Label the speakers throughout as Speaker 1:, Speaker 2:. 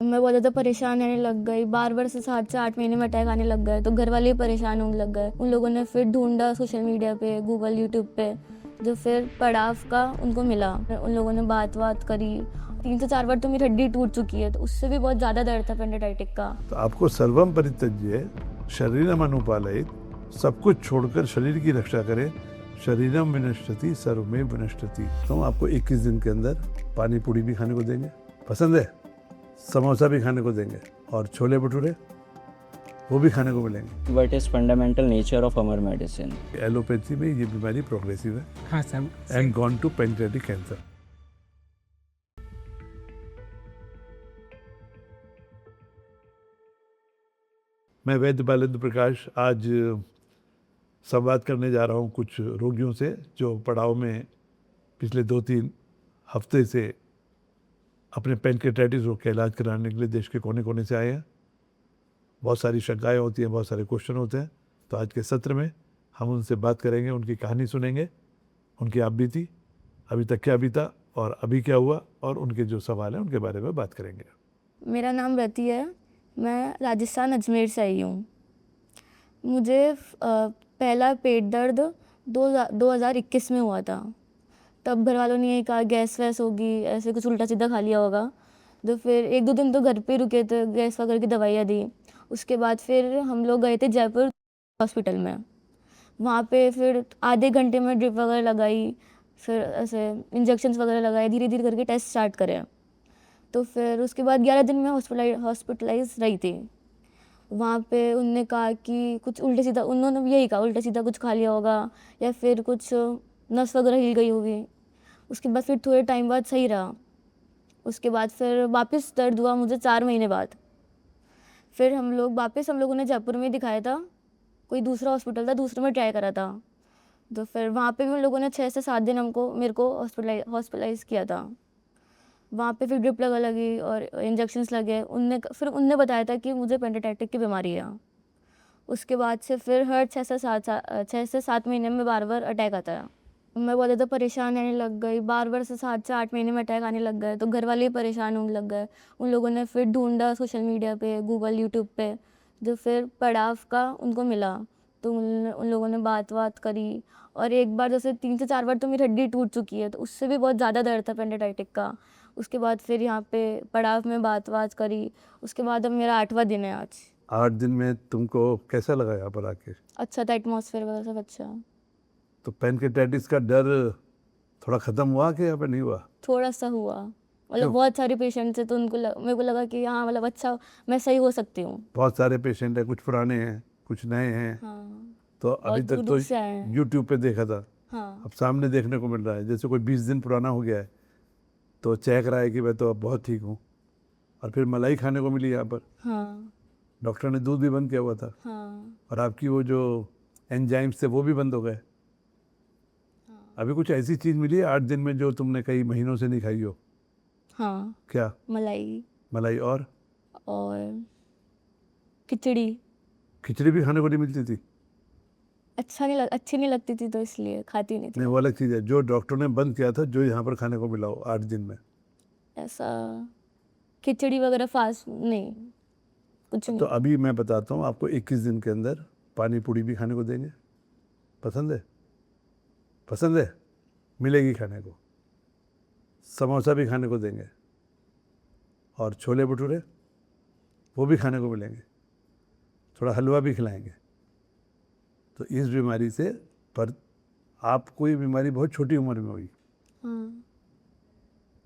Speaker 1: मैं बहुत ज़्यादा परेशान रहने लग गई, बार से 7 से 8 महीने में अटैक आने लग गए, तो घर वाले भी परेशान होने लग गए। उन लोगों ने फिर ढूंढा सोशल मीडिया पे, गूगल, यूट्यूब पे, जो फिर पड़ाव का उनको मिला। उन लोगों ने बात करी, 3 से 4 बार तो मेरी हड्डी टूट चुकी है, तो उससे भी बहुत ज़्यादा दर्द था पेंडेटाइटिक का।
Speaker 2: तो आपको सर्वम परित्यज्य शरीरम अनुपालयित, सब कुछ छोड़कर शरीर की रक्षा करें। शरीरम विनश्यति सर्वमेव विनश्यति। तो आपको 21 दिन के अंदर पानी पूड़ी भी खाने को देंगे, पसंद है, समोसा भी खाने को देंगे, और छोले भटूरे वो भी खाने को मिलेंगे।
Speaker 3: What is fundamental nature of our medicine?
Speaker 2: Allopathy में ये बीमारी प्रोग्रेसिव है।
Speaker 4: हाँ sir.
Speaker 2: And gone to pancreatic cancer. मैं वैद्य बालेंद्र प्रकाश आज संवाद करने जा रहा हूँ कुछ रोगियों से जो पड़ाव में पिछले 2-3 हफ्ते से अपने पेनक्रियाटाइटिस रोग का इलाज कराने के लिए देश के कोने कोने से आए हैं। बहुत सारी शंकाएं होती हैं, बहुत सारे क्वेश्चन होते हैं। तो आज के सत्र में हम उनसे बात करेंगे, उनकी कहानी सुनेंगे, उनकी आप बीती, अभी तक क्या बीता और अभी क्या हुआ, और उनके जो सवाल हैं उनके बारे में बात करेंगे।
Speaker 1: मेरा नाम रति है, मैं राजस्थान अजमेर से आई हूँ। मुझे पहला पेट दर्द 2021 में हुआ था। तब घर वालों ने यही कहा गैस वैस होगी, ऐसे कुछ उल्टा सीधा खा लिया होगा। तो फिर 1-2 दिन तो घर पे रुके थे, गैस वगैरह की दवाइयाँ दी। उसके बाद फिर हम लोग गए थे जयपुर हॉस्पिटल में। वहाँ पे फिर आधे घंटे में ड्रिप वगैरह लगाई, फिर ऐसे इंजेक्शन्स वगैरह लगाए, धीरे धीरे करके टेस्ट स्टार्ट करें। तो फिर उसके बाद 11 दिन में हॉस्पिटलाइज रही थी। वहाँ पे उनने कहा कि कुछ उल्टे सीधा, उन्होंने यही कहा उल्टा सीधा कुछ खा लिया होगा या फिर कुछ नस वगैरह हिल गई होगी। उसके बाद फिर थोड़े टाइम बाद सही रहा। उसके बाद फिर वापस दर्द हुआ मुझे 4 महीने बाद। फिर हम लोगों ने जयपुर में दिखाया था, कोई दूसरा हॉस्पिटल था, दूसरे में ट्राई करा था। तो फिर वहाँ पे भी उन लोगों ने 6 से 7 दिन मेरे को हॉस्पिटलाइज किया था। वहाँ पे फिर ड्रिप लगी और इंजेक्शन्स लगे। उनने बताया था कि मुझे पेंडेटाइटिक की बीमारी है। उसके बाद से फिर हर 6 से 7 महीने में बार अटैक आता है। मैं बहुत ज़्यादा परेशान रहने लग गई, बार से 7 से 8 महीने में अटैक आने लग गए, तो घर वाले भी परेशान होने लग गए। उन लोगों ने फिर ढूंढा सोशल मीडिया पे, गूगल, यूट्यूब पे, जो फिर पड़ाव का उनको मिला। तो उन लोगों ने बात करी, और एक बार जैसे 3 से 4 बार तो मेरी हड्डी टूट चुकी है, तो उससे भी बहुत ज़्यादा दर्द था पेंडेटाइटिक का। उसके बाद फिर यहाँ पे पड़ाव में बात करी। उसके बाद अब मेरा 8वां दिन है आज।
Speaker 2: 8 दिन में तुमको कैसा लगा यहाँ पर आके?
Speaker 1: अच्छा था, एटमॉस्फेयर वगैरह सब अच्छा।
Speaker 2: तो पेनक्रियाटाइटिस का डर थोड़ा ख़त्म हुआ कि यहाँ पे नहीं हुआ?
Speaker 1: थोड़ा सा हुआ, मतलब
Speaker 2: क्यों?
Speaker 1: बहुत सारे पेशेंट थे, तो मेरे को लगा कि हाँ, मतलब अच्छा मैं सही हो सकती हूँ।
Speaker 2: बहुत सारे पेशेंट हैं, कुछ पुराने हैं, कुछ नए हैं।
Speaker 1: हाँ,
Speaker 2: तो अभी
Speaker 1: बहुत
Speaker 2: तक तो
Speaker 1: दूर से आए हैं।
Speaker 2: यूट्यूब पे देखा था,
Speaker 1: हाँ,
Speaker 2: अब सामने देखने को मिल रहा है। जैसे कोई 20 दिन पुराना हो गया है तो चेक रहा है कि मैं तो अब बहुत ठीक हूँ, और फिर मलाई खाने को मिली यहाँ पर।
Speaker 1: हाँ,
Speaker 2: डॉक्टर ने दूध भी बंद किया हुआ था,
Speaker 1: हाँ,
Speaker 2: और आपकी वो जो एंजाइम्स थे वो भी बंद हो गए।
Speaker 1: हाँ,
Speaker 2: अभी कुछ ऐसी चीज़ मिली है 8 दिन में जो तुमने कई महीनों से नहीं खाई हो?
Speaker 1: हाँ,
Speaker 2: क्या?
Speaker 1: मलाई
Speaker 2: मलाई और
Speaker 1: खिचड़ी।
Speaker 2: खिचड़ी भी खाने को नहीं मिलती थी?
Speaker 1: अच्छी नहीं लगती थी, तो इसलिए खाती नहीं थी।
Speaker 2: नहीं, वो अलग चीज़ है जो डॉक्टर ने बंद किया था, जो यहाँ पर खाने को मिला हो 8 दिन में।
Speaker 1: ऐसा खिचड़ी वगैरह फास्ट नहीं, कुछ
Speaker 2: तो
Speaker 1: नहीं।
Speaker 2: अभी मैं बताता हूँ आपको, 21 दिन के अंदर पानी पूड़ी भी खाने को देंगे, पसंद है, पसंद है, मिलेगी खाने को, समोसा भी खाने को देंगे, और छोले भटूरे वो भी खाने को मिलेंगे, थोड़ा हलवा भी खिलाएंगे। तो इस बीमारी से, पर आपको ये बीमारी बहुत छोटी उम्र में हुई।
Speaker 1: हाँ,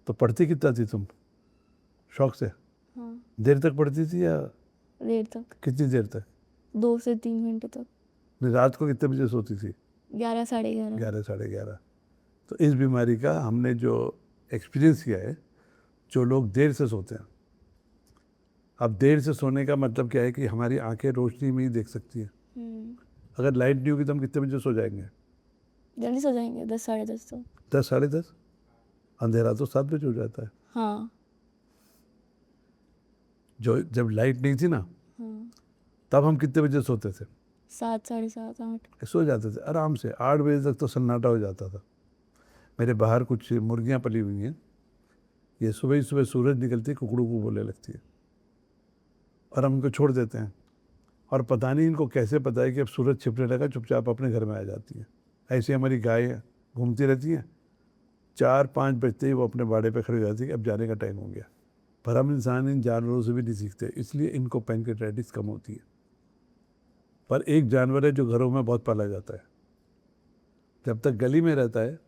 Speaker 2: तो पढ़ती कितना थी तुम? शौक से?
Speaker 1: हाँ,
Speaker 2: देर तक पढ़ती थी या
Speaker 1: देर तक,
Speaker 2: कितनी देर तक?
Speaker 1: 2 से 3 घंटे तक।
Speaker 2: नहीं, रात को कितने बजे सोती थी?
Speaker 1: 11, साढ़े 11।
Speaker 2: 11, साढ़े 11। तो इस बीमारी का हमने जो एक्सपीरियंस किया है, जो लोग देर से सोते हैं, अब देर से सोने का मतलब क्या है कि हमारी आंखें रोशनी में ही देख सकती हैं। अगर लाइट नहीं होगी तो हम कितने बजे सो जाएंगे?
Speaker 1: जल्दी सो जाएंगे, 10, साढ़े 10 तो।
Speaker 2: 10, साढ़े 10। अंधेरा तो 7 बजे हो जाता है।
Speaker 1: हाँ,
Speaker 2: जो जब लाइट नहीं थी ना,
Speaker 1: हाँ,
Speaker 2: तब हम कितने बजे सोते थे?
Speaker 1: 7, साढ़े 7, 8।
Speaker 2: सो जाते थे आराम से। 8 बजे तक तो सन्नाटा हो जाता था। मेरे बाहर कुछ मुर्गियाँ पली हुई हैं, ये सुबह ही सुबह सूरज निकलती है कुकड़ू को बोलने लगती है। और हम इनको छोड़ देते हैं, और पता नहीं इनको कैसे पता है कि अब सूरज छिपने लगा, चुपचाप अपने घर में आ जाती है। ऐसी हमारी गाय घूमती रहती हैं, 4-5 बजते ही वो अपने बाड़े पे खड़ी हो जाती है कि अब जाने का टाइम हो गया। पर हम इंसान इन जानवरों से भी नहीं सीखते, इसलिए इनको पैनक्रेटाइटिस कम होती है। पर एक जानवर है जो घरों में बहुत पाला जाता है, जब तक गली में रहता है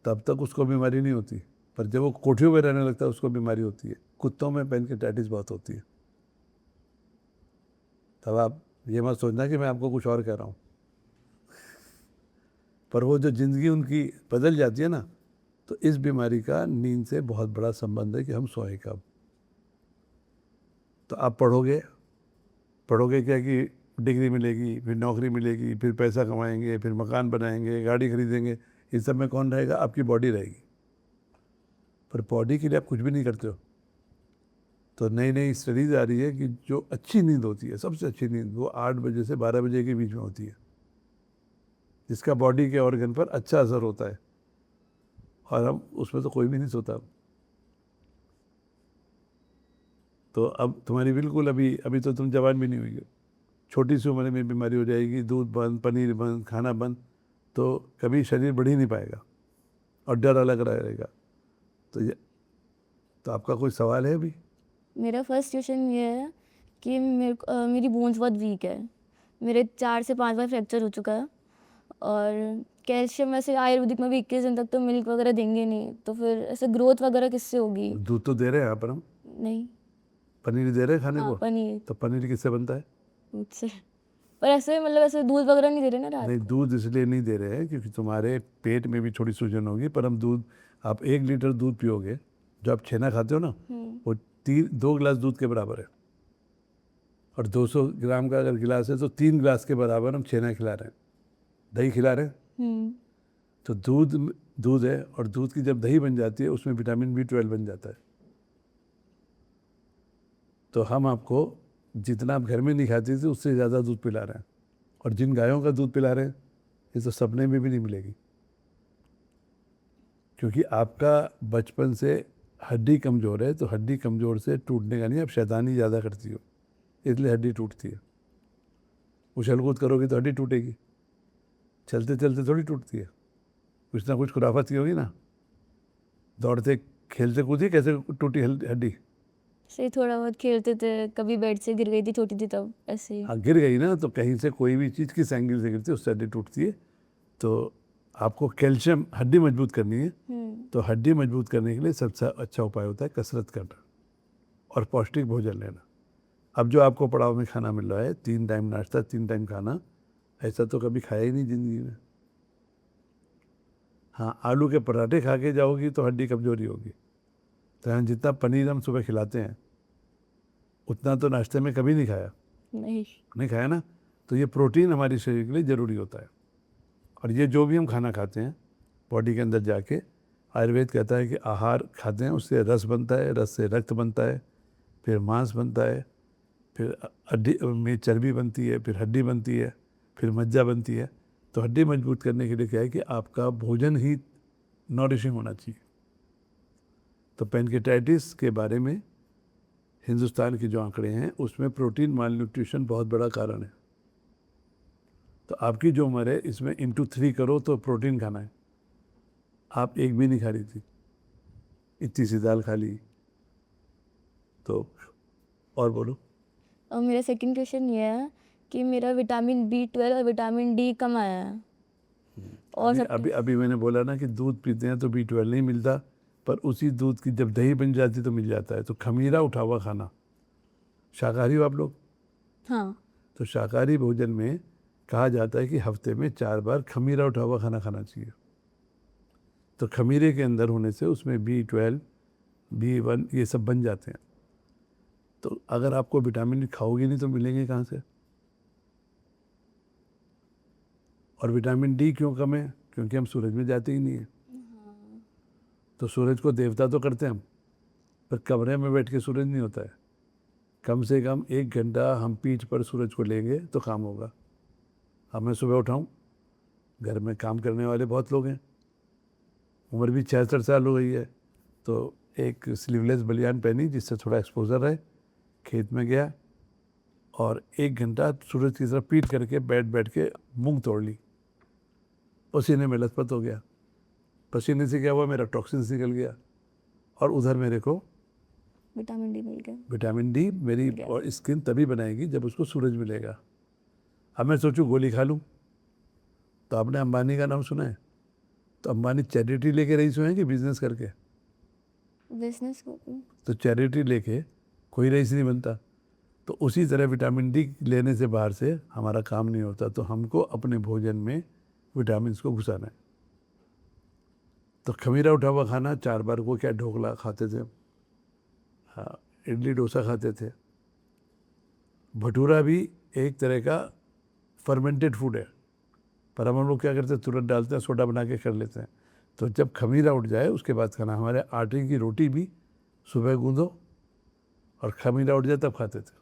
Speaker 2: तब तक उसको बीमारी नहीं होती, पर जब वो कोठियों में रहने लगता है उसको बीमारी होती है। कुत्तों में पैनक्रेटाइटिस बहुत होती है। तब आप ये मत सोचना कि मैं आपको कुछ और कह रहा हूँ, पर वो जो ज़िंदगी उनकी बदल जाती है ना, तो इस बीमारी का नींद से बहुत बड़ा संबंध है कि हम सोएं कब। तो आप पढ़ोगे क्या कि डिग्री मिलेगी, फिर नौकरी मिलेगी, फिर पैसा कमाएंगे, फिर मकान बनाएंगे, गाड़ी खरीदेंगे, इस सब में कौन रहेगा? आपकी बॉडी रहेगी। पर बॉडी के लिए आप कुछ भी नहीं करते हो। तो नई नई स्टडीज़ आ रही है कि जो अच्छी नींद होती है, सबसे अच्छी नींद, वो 8 बजे से 12 बजे के बीच में होती है, जिसका बॉडी के ऑर्गन पर अच्छा असर होता है, और हम उसमें तो कोई भी नहीं सोता। तो अब तुम्हारी बिल्कुल अभी तो तुम जवान भी नहीं हुई हो, छोटी सी उम्र में बीमारी हो जाएगी, दूध बंद, पनीर बंद, खाना बंद, तो कभी शरीर बढ़ ही नहीं पाएगा और डर अलग रहेगा। तो आपका कोई सवाल है अभी?
Speaker 1: मेरा फर्स्ट क्वेश्चन ये है कि मेरी बोन्स बहुत वीक है। मेरे 4 से 5 बार फ्रैक्चर हो चुका है, और कैल्शियम वैसे आयुर्वेदिक में भी 21 दिन तक तो मिल्क वगैरह देंगे नहीं, तो फिर ऐसे ग्रोथ वगैरह किससे होगी?
Speaker 2: दूध तो दे रहे हैं यहाँ पर हम,
Speaker 1: नहीं।
Speaker 2: पनीर दे रहे हैं खाने
Speaker 1: हाँ,
Speaker 2: को।
Speaker 1: पनीर
Speaker 2: तो पनीर किससे बनता है?
Speaker 1: दूध से। पर ऐसे मतलब ऐसे दूध वगैरह नहीं दे रहे ना रात
Speaker 2: नहीं,
Speaker 1: को।
Speaker 2: दूध इसलिए नहीं दे रहे हैं क्योंकि तुम्हारे पेट में भी थोड़ी सूजन होगी, पर हम दूध, आप 1 लीटर दूध पियोगे, जो आप छेना खाते हो ना, वो 2 गिलास दूध के बराबर है। और 200 ग्राम का अगर गिलास है तो 3 गिलास के बराबर हम छेना खिला रहे हैं, दही खिला रहे हैं। तो दूध है, और दूध की जब दही बन जाती है उसमें विटामिन B12 बन जाता है। तो हम आपको जितना आप घर में नहीं खाते थे उससे ज़्यादा दूध पिला रहे हैं, और जिन गायों का दूध पिला रहे हैं ये तो सपने में भी नहीं मिलेगी, क्योंकि आपका बचपन से हड्डी कमज़ोर है। तो हड्डी कमज़ोर से टूटने का नहीं, आप शैतानी ज़्यादा करती हो, इसलिए हड्डी टूटती है। उछल कूद करोगी तो हड्डी टूटेगी, चलते चलते थोड़ी टूटती है, कुछ ना कुछ खुराफत की होगी ना। दौड़ते खेलते कूदी कैसे टूटी हड्डी?
Speaker 1: से थोड़ा बहुत खेलते थे, कभी बेड से गिर गई थी छोटी थी तब, ऐसे ही।
Speaker 2: हाँ, गिर गई ना, तो कहीं से कोई भी चीज़ किस एंगल से गिरती है उससे हड्डी टूटती है। तो आपको कैल्शियम, हड्डी मजबूत करनी है, तो हड्डी मजबूत करने के लिए सबसे अच्छा उपाय होता है कसरत करना और पौष्टिक भोजन लेना। अब जो आपको पड़ाव में खाना मिल रहा है, 3 टाइम नाश्ता, 3 टाइम खाना, ऐसा तो कभी खाया ही नहीं ज़िंदगी में। हाँ, आलू के पराठे खा के जाओगी तो हड्डी कमज़ोरी होगी। तो यहाँ जितना पनीर हम सुबह खिलाते हैं उतना तो नाश्ते में कभी नहीं खाया, नहीं खाया ना। तो ये प्रोटीन हमारे शरीर के लिए ज़रूरी होता है, और ये जो भी हम खाना खाते हैं बॉडी के अंदर जाके, आयुर्वेद कहता है कि आहार खाते हैं उससे रस बनता है, रस से रक्त बनता है, फिर मांस बनता है, फिर हड्डी में चर्बी बनती है, फिर हड्डी बनती है, फिर मज्जा बनती है। तो हड्डी मजबूत करने के लिए क्या है कि आपका भोजन ही नॉरिशिंग होना चाहिए। तो पैनक्रेटाइटिस के बारे में हिंदुस्तान के जो आंकड़े हैं उसमें प्रोटीन माल न्यूट्रिशन बहुत बड़ा कारण है। तो आपकी जो उम्र है इसमें इंटू 3 करो तो प्रोटीन खाना है। आप एक भी नहीं खा रही थी, इतनी सी दाल खा ली। तो और बोलो।
Speaker 1: और मेरा सेकंड क्वेश्चन ये है कि मेरा विटामिन B12 और विटामिन D कम आया है। और
Speaker 2: अभी मैंने बोला ना कि दूध पीते हैं तो B12 नहीं मिलता, पर उसी दूध की जब दही बन जाती तो मिल जाता है। तो खमीरा उठा हुआ खाना, शाकाहारी हो आप लोग?
Speaker 1: हाँ।
Speaker 2: तो शाकाहारी भोजन में कहा जाता है कि हफ्ते में 4 बार खमीरा उठा हुआ खाना खाना चाहिए। तो खमीरे के अंदर होने से उसमें B12, B1 ये सब बन जाते हैं। तो अगर आपको विटामिन खाओगे नहीं तो मिलेंगे कहाँ से? और विटामिन D क्यों कम है? क्योंकि हम सूरज में जाते ही नहीं है। तो सूरज को देवता तो करते हैं हम, पर कमरे में बैठ के सूरज नहीं होता है। कम से कम 1 घंटा हम पीठ पर सूरज को लेंगे तो काम होगा। अब मैं सुबह उठाऊँ, घर में काम करने वाले बहुत लोग हैं, उम्र भी 66 साल हो गई है, तो एक स्लीवलेस बनियान पहनी जिससे थोड़ा एक्सपोजर रहे, खेत में गया, और 1 घंटा सूरज की तरफ पीठ करके बैठ के मूंग तोड़ ली। पसीने में लथपथ हो गया। पसीने से क्या हुआ, मेरा टॉक्सिन्स निकल गया और उधर मेरे को
Speaker 1: विटामिन डी मिल गया।
Speaker 2: विटामिन डी मेरी
Speaker 1: गया।
Speaker 2: और स्किन तभी बनाएगी जब उसको सूरज मिलेगा। अब मैं सोचूं गोली खा लूं, तो आपने अंबानी का नाम सुना है? तो अंबानी चैरिटी लेके रईस हुए हैं कि बिजनेस करके?
Speaker 1: बिजनेस को
Speaker 2: तो चैरिटी लेके कोई रईस नहीं बनता। तो उसी तरह विटामिन डी लेने से बाहर से हमारा काम नहीं होता। तो हमको अपने भोजन में विटामिन को घुसाना है। तो खमीरा उठा हुआ खाना 4 बार को क्या ढोकला खाते थे, हाँ, इडली डोसा खाते थे। भटूरा भी एक तरह का फर्मेंटेड फूड है, पर हम लोग क्या करते हैं, तुरंत डालते हैं, सोडा बना के कर लेते हैं। तो जब खमीरा उठ जाए उसके बाद खाना। हमारे आटे की रोटी भी सुबह गूंदो और खमीरा उठ जाए तब खाते थे।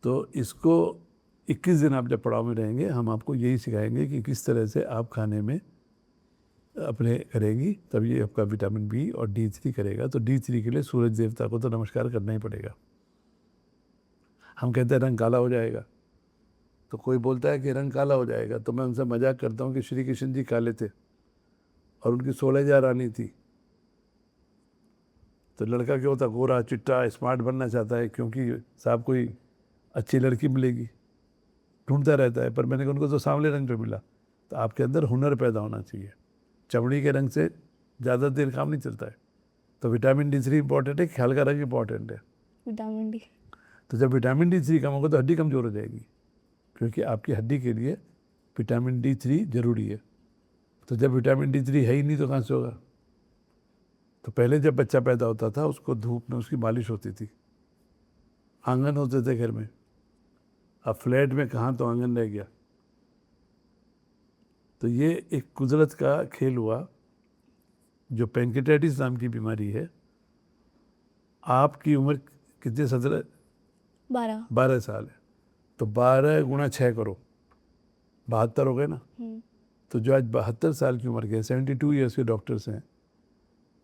Speaker 2: तो इसको 21 दिन आप जब पड़ाव में रहेंगे, हम आपको यही सिखाएंगे कि किस तरह से आप खाने में अपने करेंगी, तब ये आपका विटामिन बी और D3 करेगा। तो D3 के लिए सूरज देवता को तो नमस्कार करना ही पड़ेगा। हम कहते हैं रंग काला हो जाएगा, तो कोई बोलता है कि रंग काला हो जाएगा, तो मैं उनसे मजाक करता हूँ कि श्री कृष्ण जी काले थे और उनकी 16,000 रानी थी। तो लड़का क्या होता, गोरा चिट्टा स्मार्ट बनना चाहता है, क्योंकि साहब कोई अच्छी लड़की मिलेगी, ढूंढता रहता है। पर मैंने कहा उनको तो सांवले रंग पे मिला। तो आपके अंदर हुनर पैदा होना चाहिए। चमड़ी के रंग से ज़्यादा देर काम नहीं चलता है। तो विटामिन D3 इंपॉर्टेंट है, ख्याल का रंग इंपॉर्टेंट है।
Speaker 1: Vitamin D.
Speaker 2: तो जब विटामिन D3 कम होगा तो हड्डी कमज़ोर हो जाएगी, क्योंकि आपकी हड्डी के लिए विटामिन D3 जरूरी है। तो जब विटामिन D3 है ही नहीं तो कहाँ से होगा? तो पहले जब बच्चा पैदा होता था उसको धूप में उसकी मालिश होती थी, आंगन होते थे घर में। अब फ्लैट में कहाँ तो आंगन रह गया। तो ये एक कुदरत का खेल हुआ। जो पेंक्रेटाइटिस नाम की बीमारी है, आपकी उम्र कितने, 12 साल है, तो 12 गुणा 6 करो, 72 हो गए ना। तो जो आज 72 साल की उम्र के 72 ईयर्स के डॉक्टर्स हैं,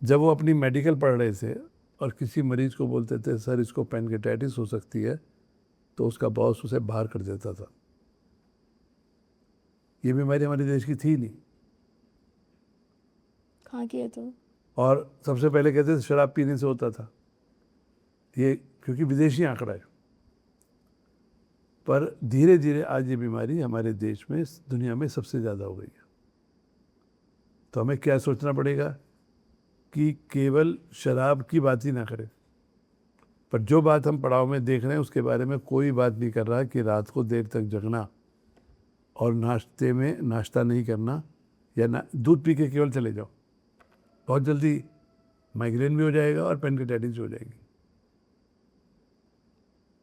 Speaker 2: जब वो अपनी मेडिकल पढ़ रहे थे और किसी मरीज को बोलते थे सर इसको पेंक्रेटाइटिस हो सकती है, तो उसका बॉस उसे बाहर कर देता था। ये बीमारी हमारे देश की थी नहीं।
Speaker 1: कहाँ की है तो?
Speaker 2: और सबसे पहले कहते थे शराब पीने से होता था, ये क्योंकि विदेशी आंकड़ा है। पर धीरे धीरे आज ये बीमारी हमारे देश में, दुनिया में सबसे ज़्यादा हो गई है। तो हमें क्या सोचना पड़ेगा कि केवल शराब की बात ही ना करें। पर जो बात हम पड़ाव में देख रहे हैं उसके बारे में कोई बात नहीं कर रहा कि रात को देर तक जगना और नाश्ते में नाश्ता नहीं करना, या दूध पी के केवल चले जाओ, बहुत जल्दी माइग्रेन भी हो जाएगा और पेनक्रेटाइटिस भी हो जाएगी।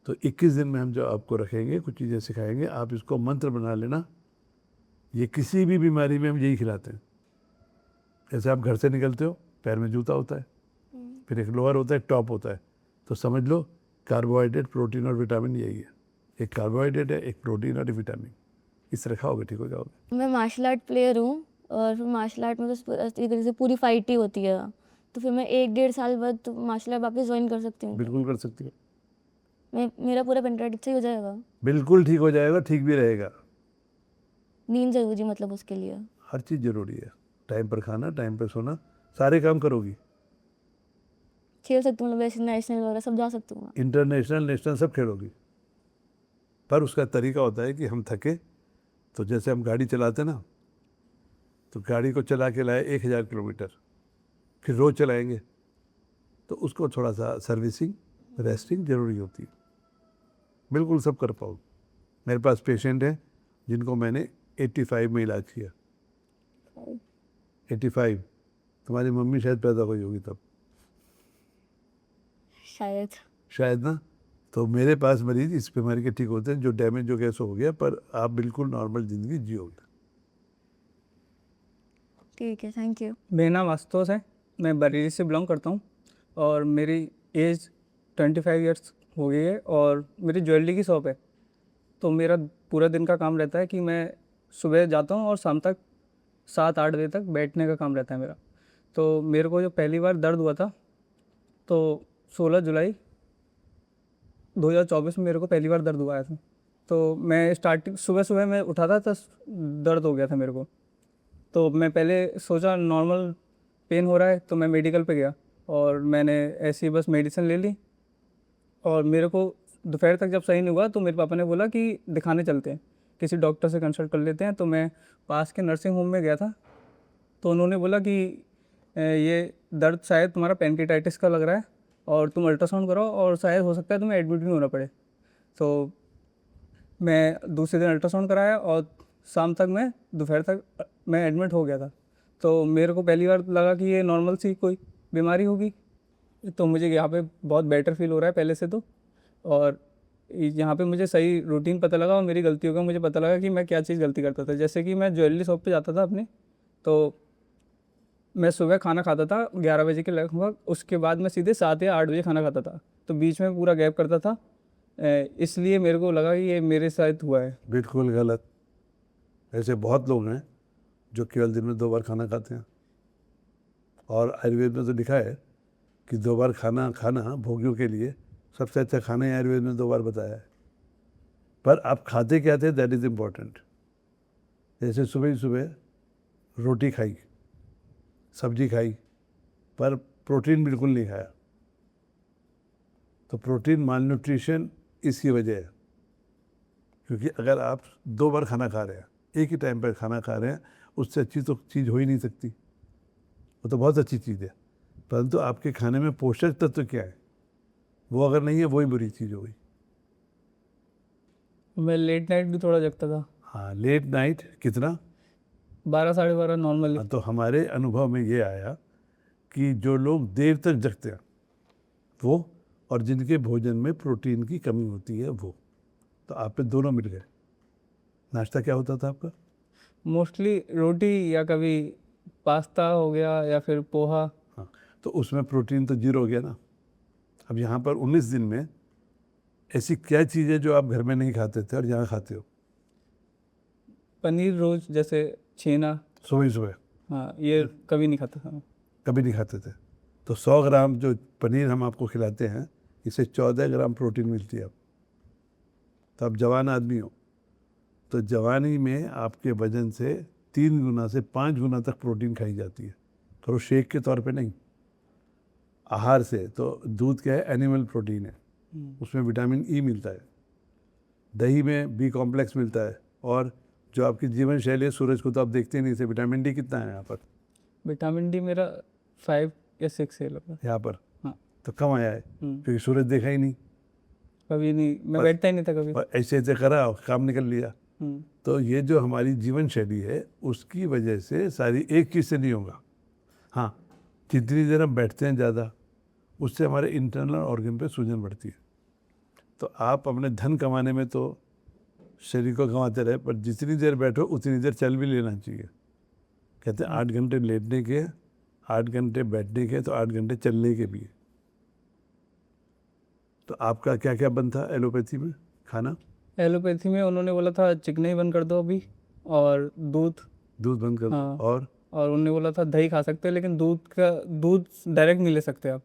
Speaker 2: तो 21 दिन में हम जो आपको रखेंगे, कुछ चीज़ें सिखाएंगे, आप इसको मंत्र बना लेना। ये किसी भी बीमारी में हम यही खिलाते हैं। जैसे आप घर से निकलते हो, पैर में जूता होता है, फिर एक लोअर होता है, टॉप होता है। तो समझ लो कार्बोहाइड्रेट, प्रोटीन और विटामिन यही है। एक कार्बोहाइड्रेट है, एक प्रोटीन और एक विटामिन। इस तरह खाओगे ठीक हो जाओगे।
Speaker 1: मैं मार्शल आर्ट प्लेयर हूँ और फिर मार्शल आर्ट में तो एक तरीके से पूरी फाइट ही होती है। तो फिर मैं 1-1.5 साल बाद तो मार्शल आर्ट वापस ज्वाइन कर सकती हूँ?
Speaker 2: बिल्कुल कर सकती हो।
Speaker 1: मेरा पूरा पेंक्रेटाइटिस सही हो जाएगा?
Speaker 2: बिल्कुल ठीक हो जाएगा, ठीक भी रहेगा।
Speaker 1: नींद जरूरी मतलब उसके लिए?
Speaker 2: हर चीज़ ज़रूरी है। टाइम पर खाना, टाइम पर सोना, सारे काम करोगी।
Speaker 1: खेल सकती हूँ मतलब वैसे नेशनल वगैरह सब जा सकती हूँ?
Speaker 2: इंटरनेशनल, नेशनल सब खेलोगी। पर उसका तरीका होता है कि हम थके तो जैसे हम गाड़ी चलाते ना, तो गाड़ी को चला के लाए 1000 किलोमीटर, फिर रोज़ चलाएंगे, तो उसको थोड़ा सा सर्विसिंग, रेस्टिंग ज़रूरी होती है। बिल्कुल सब कर पाओ। मेरे पास पेशेंट हैं जिनको मैंने 85 में इलाज किया। 85, तुम्हारी मम्मी शायद पैदा हुई होगी तब, शायद ना। तो मेरे पास मरीज इस बीमारी के ठीक होते हैं जो डैमेज हो गया सो हो गया, पर आप बिल्कुल नॉर्मल ज़िंदगी जियोगे।
Speaker 1: ठीक है, थैंक यू।
Speaker 4: मेरा नाम आशुतोष है, मैं बरेली से बिलोंग करता हूँ और मेरी एज 25 ईयर्स हो गई है और मेरी ज्वेलरी की शॉप है। तो मेरा पूरा दिन का काम रहता है कि मैं सुबह जाता हूँ और शाम तक 7-8 बजे तक बैठने का काम रहता है मेरा। तो मेरे को जो पहली बार दर्द हुआ था तो 16 जुलाई 2024 में मेरे को पहली बार दर्द हुआ था। तो मैं स्टार्टिंग सुबह सुबह मैं उठा था तो दर्द हो गया था मेरे को। तो मैं पहले सोचा नॉर्मल पेन हो रहा है, तो मैं मेडिकल पे गया और मैंने ऐसे ही बस मेडिसिन ले ली। और मेरे को दोपहर तक जब सही नहीं हुआ तो मेरे पापा ने बोला कि दिखाने चलते हैं, किसी डॉक्टर से कंसल्ट कर लेते हैं। तो मैं पास के नर्सिंग होम में गया था। तो उन्होंने बोला कि ये दर्द शायद तुम्हारा पेनकिटाइटिस का लग रहा है और तुम अल्ट्रासाउंड कराओ और शायद हो सकता है तुम्हें एडमिट भी होना पड़े। तो मैं दूसरे दिन अल्ट्रासाउंड कराया और शाम तक मैं दोपहर तक मैं एडमिट हो गया था। तो मेरे को पहली बार लगा कि ये नॉर्मल सी कोई बीमारी होगी। तो मुझे यहाँ पे बहुत बेटर फील हो रहा है पहले से तो। और यहाँ पे मुझे सही रूटीन पता लगा और मेरी गलतियों का मुझे पता लगा कि मैं क्या चीज़ गलती करता था। जैसे कि मैं ज्वेलरी शॉप पे जाता था अपने, तो मैं सुबह खाना खाता था 11 बजे के लगभग, उसके बाद मैं सीधे 7 या 8 बजे खाना खाता था। तो बीच में पूरा गैप करता था। इसलिए मेरे को लगा कि ये मेरे साथ हुआ है।
Speaker 2: बिल्कुल गलत। ऐसे बहुत लोग हैं जो केवल दिन में 2 बार खाना खाते हैं, और आयुर्वेद में तो लिखा है कि 2 बार खाना खाना भोगियों के लिए सबसे अच्छा खाना ही आयुर्वेद में 2 बार बताया है। पर आप खाते क्या थे, दैट इज़ इम्पॉर्टेंट। जैसे सुबह ही सुबह रोटी खाई, सब्जी खाई, पर प्रोटीन बिल्कुल नहीं खाया, तो प्रोटीन माल न्यूट्रिशन इसकी वजह है। क्योंकि अगर आप 2 बार खाना खा रहे हैं, एक ही टाइम पर खाना खा रहे हैं, उससे अच्छी तो चीज़ हो ही नहीं सकती। वो तो बहुत अच्छी चीज़ है, परंतु आपके खाने में पोषक तत्व क्या है, वो अगर नहीं है वही बुरी चीज़ हो गई।
Speaker 4: मैं लेट नाइट भी थोड़ा जगता था,
Speaker 2: हाँ, लेट नाइट कितना?
Speaker 4: 12 साढ़े 12 नॉर्मली।
Speaker 2: हाँ, तो हमारे अनुभव में ये आया कि जो लोग देर तक जगते हैं वो, और जिनके भोजन में प्रोटीन की कमी होती है वो, तो आप पे दोनों मिल गए। नाश्ता क्या होता था आपका?
Speaker 4: मोस्टली रोटी या कभी पास्ता हो गया या फिर पोहा।
Speaker 2: हाँ, तो उसमें प्रोटीन तो जीरो हो गया ना। अब यहाँ पर 19 दिन में ऐसी क्या चीज़ है जो आप घर में नहीं खाते थे और यहाँ खाते हो?
Speaker 4: पनीर रोज़, जैसे छेना।
Speaker 2: सुबह ही सुबह
Speaker 4: हाँ, ये कभी नहीं खाता था।
Speaker 2: कभी नहीं खाते थे। तो 100 ग्राम जो पनीर हम आपको खिलाते हैं, इससे 14 ग्राम प्रोटीन मिलती है। तो आप जवान आदमी हो, तो जवानी में आपके वजन से 3 गुना से 5 गुना तक प्रोटीन खाई जाती है, और वो शेक के तौर पे नहीं, आहार से। तो दूध क्या है, एनिमल प्रोटीन है, उसमें विटामिन ई मिलता है, दही में बी कॉम्प्लेक्स मिलता है, और जो आपकी जीवन शैली है, सूरज को तो आप देखते नहीं, से विटामिन डी कितना है यहाँ पर?
Speaker 4: विटामिन डी मेरा 5 या 6 है लगभग।
Speaker 2: यहाँ पर
Speaker 4: हाँ।
Speaker 2: तो कम आया है, क्योंकि सूरज देखा ही नहीं,
Speaker 4: कभी नहीं, मैं बैठता ही नहीं था कभी।
Speaker 2: और ऐसे ऐसे करा और काम निकल लिया। तो ये जो हमारी जीवन शैली है, उसकी वजह से सारी, एक चीज़ से नहीं होगा। हाँ, जितनी देर हम बैठते हैं ज़्यादा, उससे हमारे इंटरनल ऑर्गन पे सूजन बढ़ती है। तो आप अपने धन कमाने में तो शरीर को गंवाते रहे, पर जितनी देर बैठो उतनी देर चल भी लेना चाहिए। कहते हैं 8 घंटे लेटने के, 8 घंटे बैठने के, तो 8 घंटे चलने के भी है। तो आपका क्या क्या बंद था एलोपैथी में खाना?
Speaker 4: एलोपैथी में उन्होंने बोला था चिकन ही बंद कर दो अभी, और दूध
Speaker 2: बंद कर दो।
Speaker 4: हाँ।
Speaker 2: और
Speaker 4: उन्होंने बोला था दही खा सकते हो, लेकिन दूध डायरेक्ट नहीं ले सकते आप।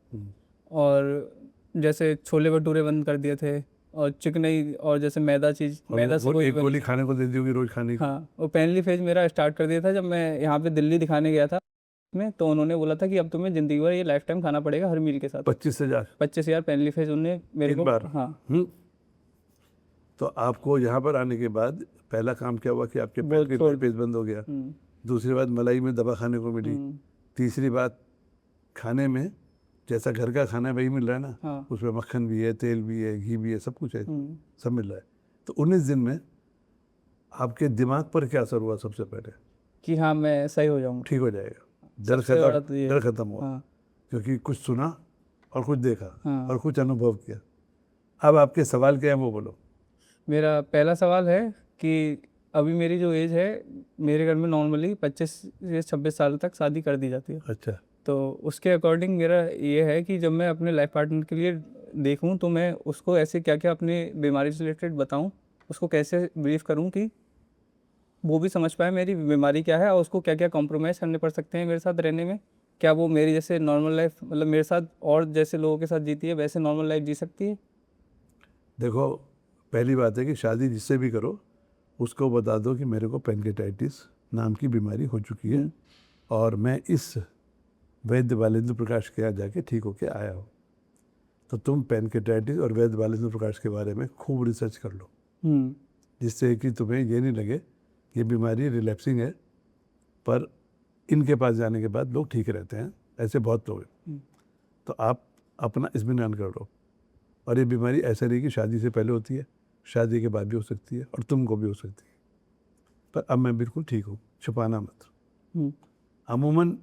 Speaker 4: और जैसे छोले भटूरे बंद कर दिए थे, और चिकनई, और जैसे मैदा चीज़, मैदा से
Speaker 2: वो
Speaker 4: कोई
Speaker 2: एक गोली खाने को दे दी होगी रोज खाने की।
Speaker 4: हाँ, वो पहली फेज मेरा स्टार्ट कर दिया था जब मैं यहाँ पे दिल्ली दिखाने गया था में। तो उन्होंने बोला था कि अब तुम्हें ज़िंदगी भर ये लाइफ टाइम खाना पड़ेगा हर मील के साथ।
Speaker 2: 25,000
Speaker 4: 25,000 पहली फेज उन्होंने मेरे
Speaker 2: एक
Speaker 4: को।
Speaker 2: बार?
Speaker 4: हाँ।
Speaker 2: तो आपको यहाँ पर आने के बाद पहला काम क्या हुआ कि आपके
Speaker 4: बहुत
Speaker 2: पेट बंद हो गया।
Speaker 4: हम्म,
Speaker 2: दूसरी बात, मलाई में दवा खाने को मिली। तीसरी बात, खाने में जैसा घर का खाना है वही मिल रहा है ना।
Speaker 4: हाँ।
Speaker 2: उसमें मक्खन भी है, तेल भी है, घी भी है, सब कुछ है, सब मिल रहा है। तो 19 दिन में आपके दिमाग पर क्या असर हुआ? सबसे पहले
Speaker 4: कि हाँ मैं सही हो जाऊँगा।
Speaker 2: ठीक हो जाएगा, डर
Speaker 4: सबसे बड़ा तो
Speaker 2: खत्म,
Speaker 4: ये-
Speaker 2: डर खत्म हुआ।
Speaker 4: हाँ।
Speaker 2: क्योंकि कुछ सुना और कुछ देखा
Speaker 4: हाँ।
Speaker 2: और कुछ अनुभव किया। अब आपके सवाल क्या है वो बोलो।
Speaker 4: मेरा पहला सवाल है कि अभी मेरी जो एज है, मेरे घर में नॉर्मली 25 से 26 साल तक शादी कर दी जाती है।
Speaker 2: अच्छा,
Speaker 4: तो उसके अकॉर्डिंग मेरा ये है कि जब मैं अपने लाइफ पार्टनर के लिए देखूं तो मैं उसको ऐसे क्या क्या अपनी बीमारी से रिलेटेड बताऊं, उसको कैसे ब्रीफ करूं कि वो भी समझ पाए मेरी बीमारी क्या है, और उसको क्या क्या कॉम्प्रोमाइज़ करने पड़ सकते हैं मेरे साथ रहने में। क्या वो मेरी जैसे नॉर्मल लाइफ, मतलब मेरे साथ और जैसे लोगों के साथ जीती है वैसे नॉर्मल लाइफ जी सकती है?
Speaker 2: देखो, पहली बात है कि शादी जिससे भी करो उसको बता दो कि मेरे को पेनकेटाइटिस नाम की बीमारी हो चुकी है और मैं इस वैद्य बालेंद्र प्रकाश के यहाँ जाके ठीक होके आया हूँ। तो तुम पेनकेटाइटिस और वैद्य बालेंद्र प्रकाश के बारे में खूब रिसर्च कर लो, जिससे कि तुम्हें ये नहीं लगे ये बीमारी रिलैप्सिंग है, पर इनके पास जाने के बाद लोग ठीक रहते हैं, ऐसे बहुत लोग हैं। तो आप अपना इत्मीनान कर लो। और ये बीमारी ऐसा नहीं कि शादी से पहले होती है, शादी के बाद भी हो सकती है और तुमको भी हो सकती है। पर अब मैं बिल्कुल ठीक हूँ, छुपाना मत। अमूमन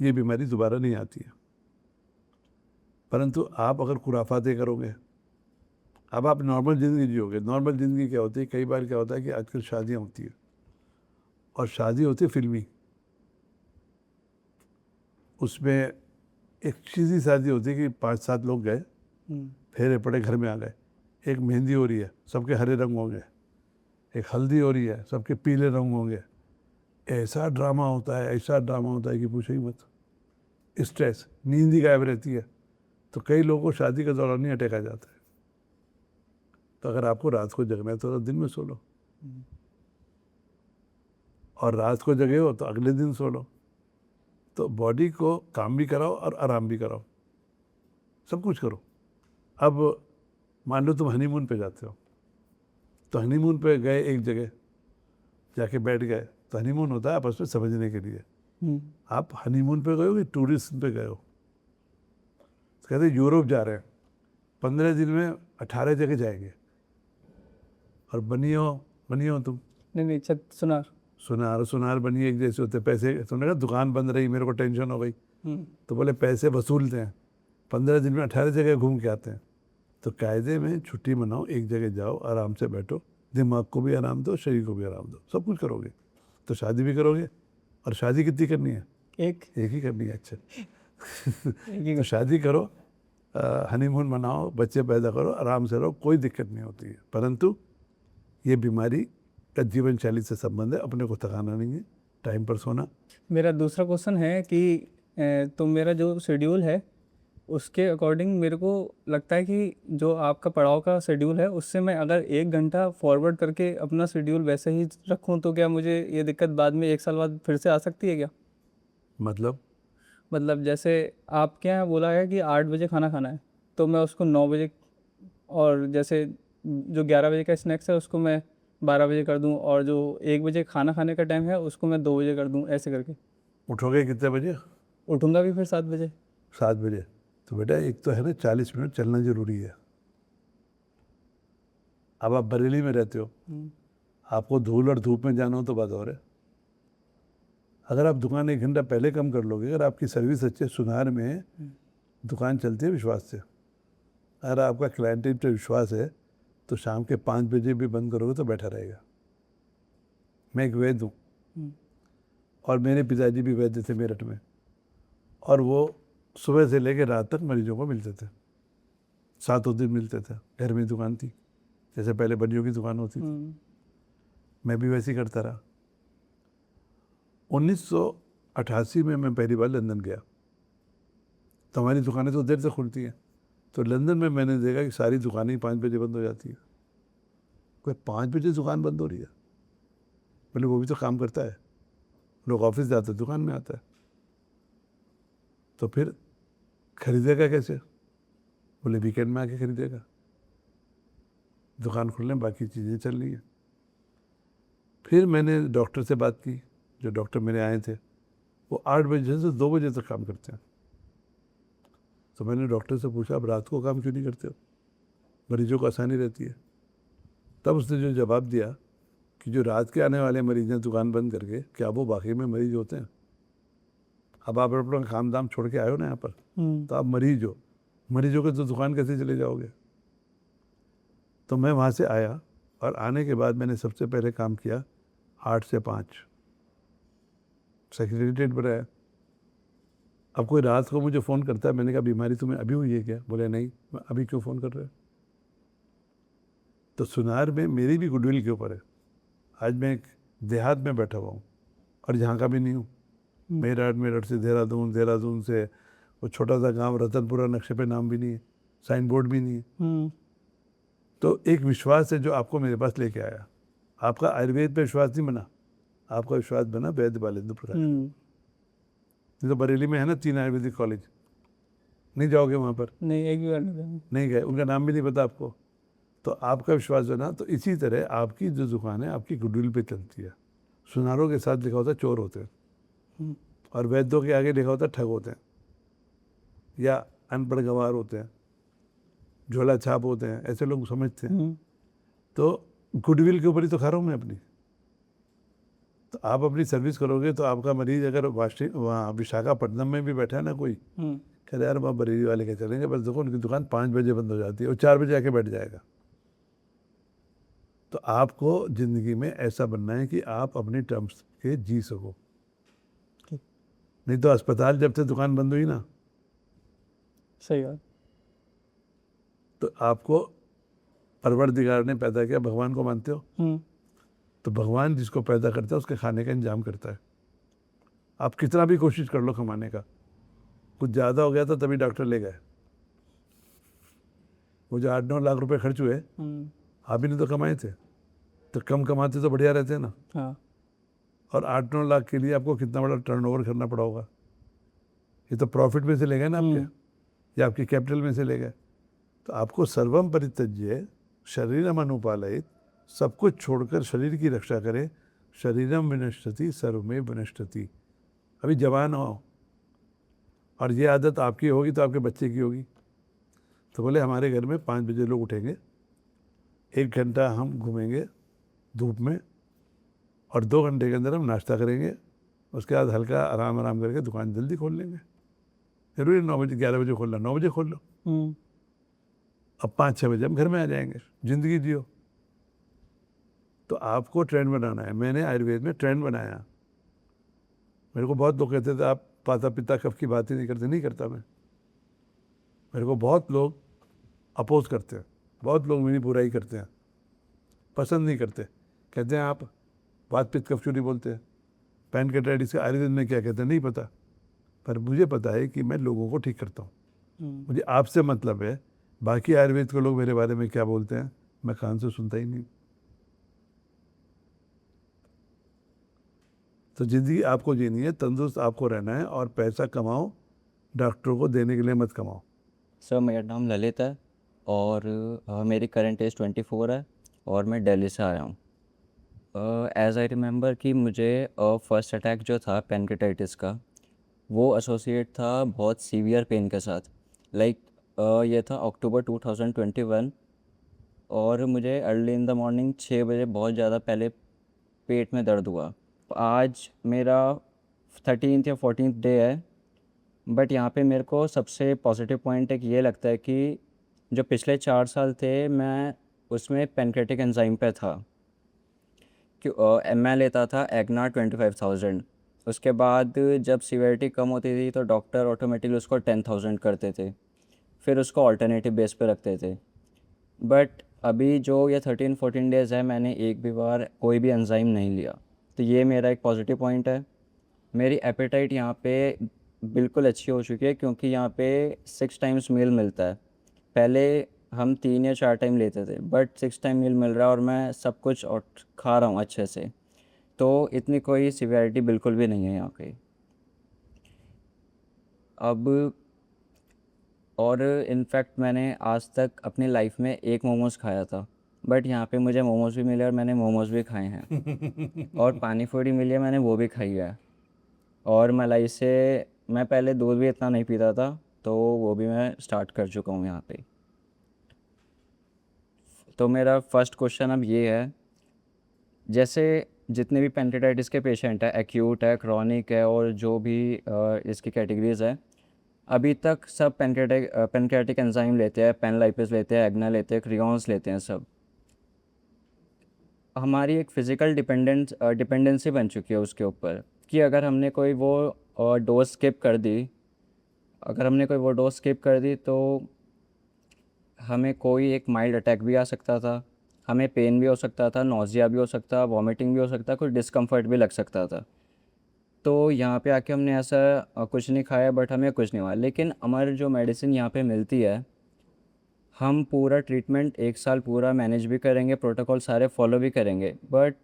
Speaker 2: ये बीमारी दोबारा नहीं आती है, परंतु आप अगर खुराफाते करोगे, अब आप नॉर्मल ज़िंदगी जियोगे। नॉर्मल ज़िंदगी क्या होती है, कई बार क्या होता है कि आजकल शादियाँ होती है और शादी होती है फिल्मी, उसमें एक चीज़ी शादी होती है कि 5-7 लोग गए, फेरे पड़े, घर में आ गए। एक मेहंदी हो रही है, सबके हरे रंग होंगे, एक हल्दी हो रही है, सबके पीले रंग होंगे। ऐसा ड्रामा होता है, ऐसा ड्रामा होता है कि पूछो ही मत। स्ट्रेस, नींद ही गायब रहती है। तो कई लोगों को शादी के दौरान ही अटैक आ जाता है। तो अगर आपको रात को जगना है तो दिन में सो लो, और रात को जगे हो तो अगले दिन सो लो। तो बॉडी को काम भी कराओ और आराम भी कराओ, सब कुछ करो। अब मान लो तुम हनीमून पे जाते हो, तो हनीमून पे गए, एक जगह जाके बैठ गए, तो हनीमून होता है आपस में समझने के लिए। आप हनीमून पे गए हो कि टूरिस्ट पे गए हो? तो कहते हैं यूरोप जा रहे हैं, 15 दिन में 18 जगह जाएंगे, और बनिए हो तुम।
Speaker 4: नहीं सुनार
Speaker 2: सुनार बनिए एक जैसे होते। पैसे, तुमने कहा दुकान बंद रही, मेरे को टेंशन हो गई, तो बोले पैसे वसूलते हैं, 15 दिन में 18 जगह घूम के आते हैं। तो कायदे में छुट्टी मनाओ, एक जगह जाओ, आराम से बैठो, दिमाग को भी आराम दो, शरीर को भी आराम दो, सब कुछ करोगे तो शादी भी करोगे। और शादी कितनी करनी है? एक ही करनी है। अच्छा तो शादी करो, हनीमून मनाओ, बच्चे पैदा करो, आराम से रहो, कोई दिक्कत नहीं होती है। परंतु ये बीमारी का जीवन शैली से संबंध है, अपने को थकाना नहीं है, टाइम पर सोना।
Speaker 4: मेरा दूसरा क्वेश्चन है कि तो मेरा जो शेड्यूल है उसके अकॉर्डिंग मेरे को लगता है कि जो आपका पड़ाव का शेड्यूल है उससे मैं अगर 1 घंटा फॉरवर्ड करके अपना शेड्यूल वैसे ही रखूं तो क्या मुझे ये दिक्कत बाद में 1 साल बाद फिर से आ सकती है क्या? मतलब जैसे आपके यहाँ बोला है कि 8 बजे खाना खाना है, तो मैं उसको 9 बजे, और जैसे जो 11 बजे का स्नैक्स है उसको मैं 12 बजे कर दूं, और जो 1 बजे खाना खाने का टाइम है उसको मैं 2 बजे कर दूं, ऐसे करके।
Speaker 2: उठोगे कितने बजे?
Speaker 4: उठूंगा भी फिर 7 बजे।
Speaker 2: 7 बजे। तो बेटा एक तो है ना 40 मिनट चलना जरूरी है। अब आप बरेली में रहते हो, आपको धूल और धूप में जाना हो तो बात और है। अगर आप दुकान 1 घंटा पहले कम कर लोगे, अगर आपकी सर्विस अच्छे, सुनार में दुकान चलती है विश्वास से, अगर आपका क्लाइंटेल पे विश्वास है तो शाम के 5 बजे भी बंद करोगे तो बैठा रहेगा। मैं एक वैद्य हूँ और मेरे पिताजी भी वैद्य थे मेरठ में, और वो सुबह से लेकर रात तक मरीजों को मिलते थे, 7 दिन मिलते थे। घर में दुकान थी, जैसे पहले बनियों की दुकान होती थी, मैं भी वैसे ही करता रहा। 1988 में मैं पहली बार लंदन गया, तो हमारी दुकानें तो देर से खुलती हैं। तो लंदन में मैंने देखा कि सारी दुकानें 5 बजे बंद हो जाती है। कोई 5 बजे दुकान बंद हो रही है? बोले वो भी तो काम करता है, लोग ऑफिस जाते, दुकान में आता है, तो फिर खरीदेगा कैसे? बोले वीकेंड में आके खरीदेगा, दुकान खुलने बाकी चीज़ें चल रही हैं। फिर मैंने डॉक्टर से बात की, जो डॉक्टर मेरे आए थे वो 8 बजे से 2 बजे तक काम करते हैं। तो मैंने डॉक्टर से पूछा आप रात को काम क्यों नहीं करते हो, मरीजों को आसानी रहती है। तब उसने जो जवाब दिया कि जो रात के आने वाले मरीज हैं दुकान बंद करके, क्या वो वाकई में मरीज होते हैं? अब आप अपना काम दाम छोड़ के आए हो ना यहाँ पर, तो आप मरीज हो, मरीजों के तो दुकान कैसे चले जाओगे? तो मैं वहाँ से आया, और आने के बाद मैंने सबसे पहले काम किया 8 से 5 सेक्रेटरीट बनाया। अब कोई रात को मुझे फ़ोन करता है, मैंने कहा बीमारी तुम्हें अभी हुई है क्या? बोले नहीं। अभी क्यों फ़ोन कर रहे हो? तो सुनार में मेरी भी गुडविल के ऊपर है। आज मैं एक देहात में बैठा हुआ हूँ और यहाँ का भी नहीं हूँ। मेरठ से देहरादून से वो छोटा सा गांव रतनपुरा, नक्शे पे नाम भी नहीं है, साइन बोर्ड भी नहीं है। तो एक विश्वास है जो आपको मेरे पास लेके आया। आपका आयुर्वेद पे विश्वास नहीं बना, आपका विश्वास बना वैद्य बालेंद्र प्रकाश। ये तो बरेली में है ना 3 आयुर्वेदिक कॉलेज, नहीं जाओगे वहाँ पर?
Speaker 4: नहीं, एक भी बार नहीं गया।
Speaker 2: नहीं गए, उनका नाम भी नहीं पता आपको, तो आपका विश्वास बना। तो इसी तरह आपकी जो दुकान है आपकी गुडविल पे चलती है। सुनारों के साथ लिखा होता है चोर होते हैं,
Speaker 4: हम्म,
Speaker 2: और वैद्यों के आगे लिखा होता है ठग होते हैं, या अनपढ़ गंवार होते हैं, झोला छाप होते हैं, ऐसे लोग समझते हैं।
Speaker 4: हम्म,
Speaker 2: तो गुडविल के ऊपर ही तो खा रहा हूँ मैं अपनी। तो आप अपनी सर्विस करोगे तो आपका मरीज अगर वहाँ विशाखापट्टनम में भी बैठा है ना कोई,
Speaker 4: हम्म,
Speaker 2: कह रहे यार वहाँ बरेली वाले के चलेंगे, बस देखो उनकी दुकान 5 बजे बंद हो जाती है, और 4 बजे आके बैठ जाएगा। तो आपको ज़िंदगी में ऐसा बनना है कि आप अपनी टर्म्स के जी सको।
Speaker 4: ठीक।
Speaker 2: नहीं तो अस्पताल जब से दुकान बंद हुई ना,
Speaker 4: सही बात।
Speaker 2: तो आपको परवरदिगार ने पैदा किया। भगवान को मानते हो? तो भगवान जिसको पैदा करता है उसके खाने का इंतजाम करता है। आप कितना भी कोशिश कर लो कमाने का, कुछ ज़्यादा हो गया था तभी डॉक्टर ले गए। वो जो 8-9 लाख रुपए खर्च हुए, आप ही ने तो कमाए थे, तो कम कमाते तो बढ़िया रहते ना।
Speaker 4: हाँ,
Speaker 2: और 8-9 लाख के लिए आपको कितना बड़ा टर्नओवर करना पड़ा होगा। ये तो प्रॉफिट में से ले गए ना आपके, या आपकी कैपिटल में से ले गए। तो आपको सर्वम परित्यज्य शरीरम अनुपालयित, सब कुछ छोड़कर शरीर की रक्षा करें। शरीरम विनश्यति सर्वमेव विनश्यति। अभी जवान हो और ये आदत आपकी होगी तो आपके बच्चे की होगी। तो बोले हमारे घर में 5 बजे लोग उठेंगे, 1 घंटा हम घूमेंगे धूप में, और 2 घंटे के अंदर हम नाश्ता करेंगे, उसके बाद हल्का आराम करके दुकान जल्दी खोल लेंगे। जरूरी 9 बजे 11 बजे खोलना, 9 बजे खोल लो। अब 5-6 बजे हम घर में आ जाएंगे, ज़िंदगी जियो। तो आपको ट्रेंड बनाना है। मैंने आयुर्वेद में ट्रेंड बनाया। मेरे को बहुत लोग कहते थे आप पाता पिता कफ की बात ही नहीं करते। नहीं करता मैं। मेरे को बहुत लोग अपोज करते हैं, बहुत लोग मेरी बुराई करते हैं, पसंद नहीं करते। कहते हैं आप वात पित्त कफ क्यों नहीं बोलते हैं, पैनक्रेटाइटिस का आयुर्वेद में क्या कहते हैं नहीं पता। पर मुझे पता है कि मैं लोगों को ठीक करता हूँ। मुझे आपसे मतलब है, बाकी आयुर्वेद के लोग मेरे बारे में क्या बोलते हैं मैं कान से सुनता ही नहीं। तो ज़िंदगी आपको जीनी है, तंदुरुस्त आपको रहना है, और पैसा कमाओ, डॉक्टरों को देने के लिए मत कमाओ।
Speaker 3: सर मेरा नाम ललित है और मेरी करंट एज 24 है और मैं दिल्ली से आया हूँ। एज आई रिमेंबर कि मुझे फर्स्ट अटैक जो था पैनक्रेटाइटिस का, वो एसोसिएट था बहुत सीवियर पेन के साथ। लाइक ये था अक्टूबर 2021 और मुझे अर्ली इन द मॉर्निंग 6 बजे बहुत ज़्यादा पहले पेट में दर्द हुआ। आज मेरा 13th या 14th डे है, बट यहाँ पे मेरे को सबसे पॉजिटिव पॉइंट एक ये लगता है कि जो पिछले 4 साल थे मैं उसमें पेनक्रेटिक एंजाइम पे था कि मैं लेता था एग्ना 25,000। उसके बाद जब सीवियरिटी कम होती थी तो डॉक्टर ऑटोमेटिकली उसको 10,000 करते थे, फिर उसको ऑल्टरनेटिव बेस पे रखते थे। बट अभी जो ये 13-14 डेज़ है मैंने एक भी बार कोई भी एंजाइम नहीं लिया, तो ये मेरा एक पॉजिटिव पॉइंट है। मेरी एपेटाइट यहाँ पे बिल्कुल अच्छी हो चुकी है क्योंकि यहाँ पे 6 टाइम्स मील मिलता है। पहले हम 3 या 4 टाइम लेते थे, बट 6 टाइम मील मिल रहा है और मैं सब कुछ और खा रहा हूँ अच्छे से, तो इतनी कोई सिवियरिटी बिल्कुल भी नहीं है यहाँ पे अब। और इनफैक्ट मैंने आज तक अपनी लाइफ में एक मोमोज़ खाया था, बट यहाँ पे मुझे मोमोज़ भी मिले और मैंने मोमोज़ भी खाए हैं और पानी पूरी मिली है, मैंने वो भी खाई है। और मलाई से मैं पहले दूध भी इतना नहीं पीता था, तो वो भी मैं स्टार्ट कर चुका हूँ यहाँ पे। तो मेरा फर्स्ट क्वेश्चन अब ये है, जैसे जितने भी पेनक्रेटाइटिस के पेशेंट हैं, एक्यूट है, क्रॉनिक है, और जो भी इसकी कैटेगरीज है, अभी तक सब पेनक्रेटिक एंजाइम लेते हैं, पेनलाइपिस लेते हैं, एग्ना लेते हैं, क्रियॉन्स लेते हैं सब। हमारी एक फ़िज़िकल डिपेंडेंसी बन चुकी है उसके ऊपर कि अगर हमने कोई वो डोज स्किप कर दी, तो हमें कोई एक माइल्ड अटैक भी आ सकता था, हमें पेन भी हो सकता था, नौजिया भी हो सकता, वॉमिटिंग भी हो सकता, कुछ डिस्कम्फर्ट भी लग सकता था। तो यहाँ पे आके हमने ऐसा कुछ नहीं खाया, बट हमें कुछ नहीं हुआ। लेकिन हमारी जो मेडिसिन यहाँ पे मिलती है, हम पूरा ट्रीटमेंट 1 साल पूरा मैनेज भी करेंगे, प्रोटोकॉल सारे फॉलो भी करेंगे, बट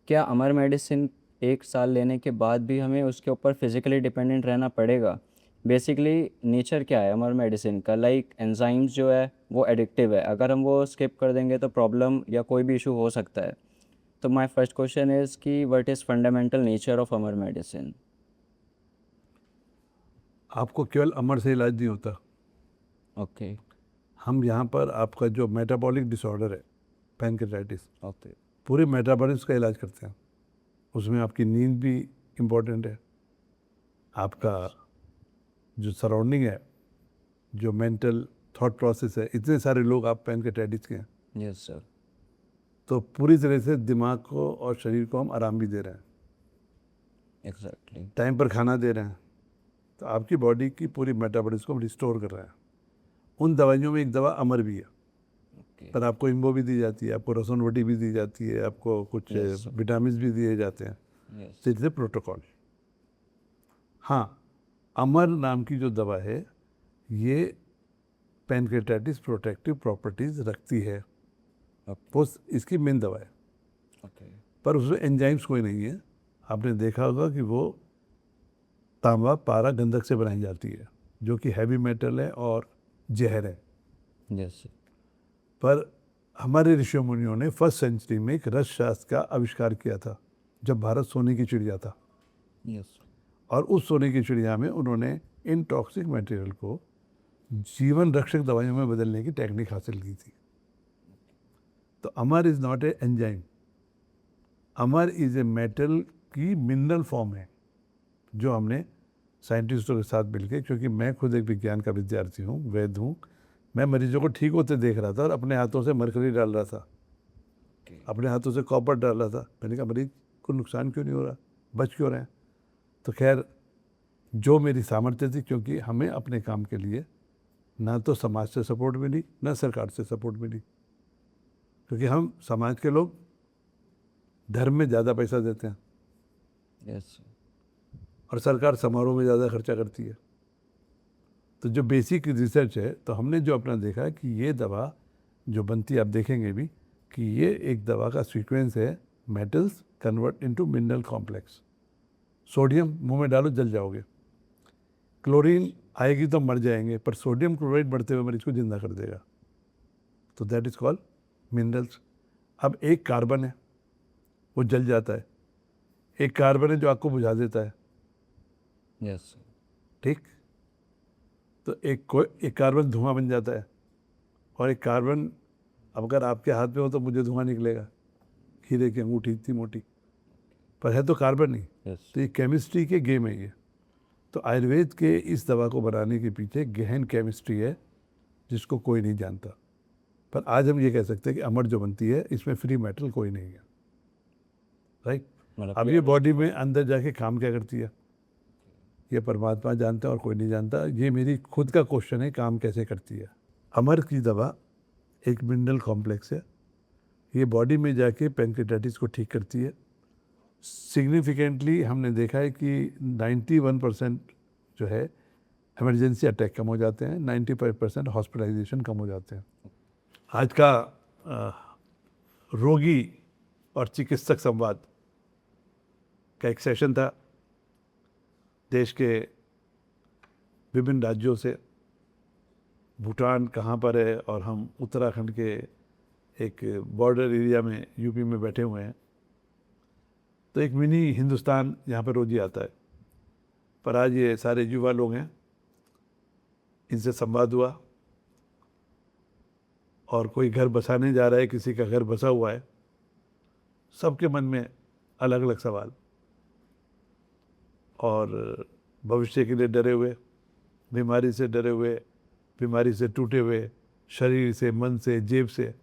Speaker 3: क्या अमर मेडिसिन 1 साल लेने के बाद भी हमें उसके ऊपर फिज़िकली डिपेंडेंट रहना पड़ेगा? बेसिकली नेचर क्या है अमर मेडिसिन का, लाइक एंजाइम्स जो है वो एडिक्टिव है, अगर हम वो स्किप कर देंगे तो प्रॉब्लम या कोई भी इशू हो सकता है। तो माय फर्स्ट क्वेश्चन इज़ कि what is fundamental nature of Amar medicine?
Speaker 2: आपको केवल अमर से इलाज नहीं होता।
Speaker 3: ओके,
Speaker 2: हम यहाँ पर आपका जो मेटाबॉलिक डिसऑर्डर है, पैनक्रेटाइटिस,
Speaker 3: ओके,
Speaker 2: पूरे मेटाबॉलिज्म का इलाज करते हैं। उसमें आपकी नींद भी इम्पोर्टेंट है, आपका जो सराउंडिंग है, जो मेंटल थॉट प्रोसेस है, इतने सारे लोग आप पैनक्रेटाइटिस के हैं,
Speaker 3: यस सर,
Speaker 2: तो पूरी तरह से दिमाग को और शरीर को हम आराम भी दे रहे हैं,
Speaker 3: एग्जैक्टली,
Speaker 2: टाइम पर खाना दे रहे हैं, तो आपकी बॉडी की पूरी मेटाबॉलिज्म को हम रिस्टोर कर रहे हैं। उन दवाइयों में एक दवा अमर भी है,
Speaker 3: ओके,
Speaker 2: पर आपको इम्बो भी दी जाती है, आपको रसोन वटी भी दी जाती है, आपको कुछ
Speaker 3: Yes, sir.
Speaker 2: विटामिन भी दिए जाते हैं।
Speaker 3: यस,
Speaker 2: तो इट्स प्रोटोकॉल। हाँ, अमर नाम की जो दवा है ये पैनक्रेटाइटिस प्रोटेक्टिव प्रॉपर्टीज रखती है, वो इसकी मेन दवा है,
Speaker 3: ओके,
Speaker 2: पर उसमें एंजाइम्स कोई नहीं है। आपने देखा होगा कि वो तांबा पारा गंधक से बनाई जाती है, जो कि हैवी मेटल है और जहर है।
Speaker 3: यस,
Speaker 2: पर हमारे ऋषि मुनियों ने फर्स्ट सेंचुरी में एक रस शास्त्र का आविष्कार किया था, जब भारत सोने की चिड़िया था,
Speaker 3: यस,
Speaker 2: और उस सोने की चिड़िया में उन्होंने इन टॉक्सिक मटेरियल को जीवन रक्षक दवाइयों में बदलने की टेक्निक हासिल की थी। तो अमर इज़ नॉट ए एंजाइम, अमर इज़ ए मेटल की मिनरल फॉर्म है, जो हमने साइंटिस्टों के साथ मिलकर, क्योंकि मैं खुद एक विज्ञान का विद्यार्थी हूँ, वैद्य हूँ, मैं मरीजों को ठीक होते देख रहा था और अपने हाथों से मरकरी डाल रहा था, अपने हाथों से कॉपर डाल रहा था। मैंने कहा मरीज को नुकसान क्यों नहीं हो रहा, बच क्यों रहे हैं? तो खैर जो मेरी सामर्थ्य थी, क्योंकि हमें अपने काम के लिए ना तो समाज से सपोर्ट मिली ना सरकार से सपोर्ट मिली, क्योंकि हम समाज के लोग धर्म में ज़्यादा पैसा देते हैं
Speaker 3: यस,
Speaker 2: और सरकार समारोह में ज़्यादा खर्चा करती है। तो जो बेसिक रिसर्च है, तो हमने जो अपना देखा है कि ये दवा जो बनती है, आप देखेंगे भी कि ये एक दवा का सीक्वेंस है, metals convert into mineral complex. Sodium मुंह में डालो जल जाओगे, क्लोरीन आएगी तो मर जाएंगे, पर सोडियम क्लोराइड बढ़ते हुए मरीज को जिंदा कर देगा, तो दैट इज़ कॉल्ड मिनरल्स। अब एक कार्बन है वो जल जाता है, एक कार्बन है जो आग को बुझा देता है,
Speaker 3: यस,
Speaker 2: ठीक? तो एक कार्बन धुआं बन जाता है, और एक कार्बन अब अगर आपके हाथ में हो तो मुझे धुआं निकलेगा, हीरे की अंगूठी इतनी मोटी, पर है तो कार्बन ही।
Speaker 3: यस,
Speaker 2: तो ये केमिस्ट्री के गेम है ये। तो आयुर्वेद के इस दवा को बनाने के पीछे गहन केमिस्ट्री है, जिसको कोई नहीं जानता। पर आज हम ये कह सकते हैं कि अमर जो बनती है, इसमें फ्री मेटल कोई नहीं है, राइट?
Speaker 3: मतलब
Speaker 2: अब ये बॉडी में अंदर जाके काम क्या करती है, ये परमात्मा जानता है और कोई नहीं जानता। ये मेरी खुद का क्वेश्चन है, काम कैसे करती है। अमर की दवा एक मिनरल कॉम्प्लेक्स है, ये बॉडी में जाके पैनक्रेटाइटिस को ठीक करती है। सिग्निफिकेंटली हमने देखा है कि 91% जो है इमरजेंसी अटैक कम हो जाते हैं, 95% हॉस्पिटलाइजेशन कम हो जाते हैं। आज का रोगी और चिकित्सक संवाद का एक सेशन था देश के विभिन्न राज्यों से। भूटान कहाँ पर है, और हम उत्तराखंड के एक बॉर्डर एरिया में यूपी में बैठे हुए हैं। तो एक मिनी हिंदुस्तान यहाँ पर रोज ही आता है, पर आज ये सारे युवा लोग हैं, इनसे संवाद हुआ, और कोई घर बसाने जा रहा है, किसी का घर बसा हुआ है, सबके मन में अलग अलग सवाल, और भविष्य के लिए डरे हुए, बीमारी से डरे हुए, बीमारी से टूटे हुए, शरीर से, मन से, जेब से।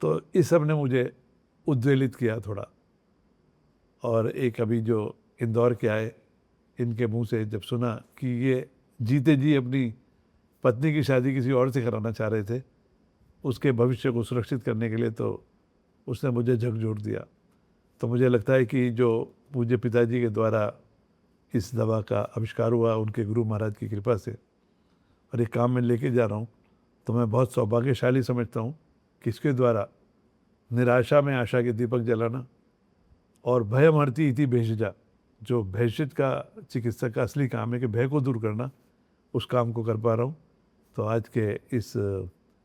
Speaker 2: तो इस सब ने मुझे उद्वेलित किया थोड़ा। और एक अभी जो इंदौर के आए, इनके मुंह से जब सुना कि ये जीते जी अपनी पत्नी की शादी किसी और से कराना चाह रहे थे, उसके भविष्य को सुरक्षित करने के लिए, तो उसने मुझे झकझोर दिया। तो मुझे लगता है कि जो मुझे पिताजी के द्वारा इस दवा का आविष्कार हुआ, उनके गुरु महाराज की कृपा से, और एक काम में लेके जा रहा हूँ, तो मैं बहुत सौभाग्यशाली समझता हूँ कि इसके द्वारा निराशा में आशा के दीपक जलाना और भयमर्ति इति भेषजा, जो भेषज का चिकित्सक का असली काम है कि भय को दूर करना, उस काम को कर पा रहा हूँ। तो आज के इस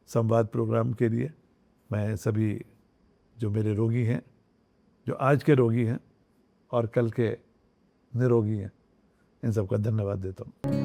Speaker 2: संवाद प्रोग्राम के लिए मैं सभी जो मेरे रोगी हैं, जो आज के रोगी हैं और कल के निरोगी हैं, इन सबका धन्यवाद देता हूँ।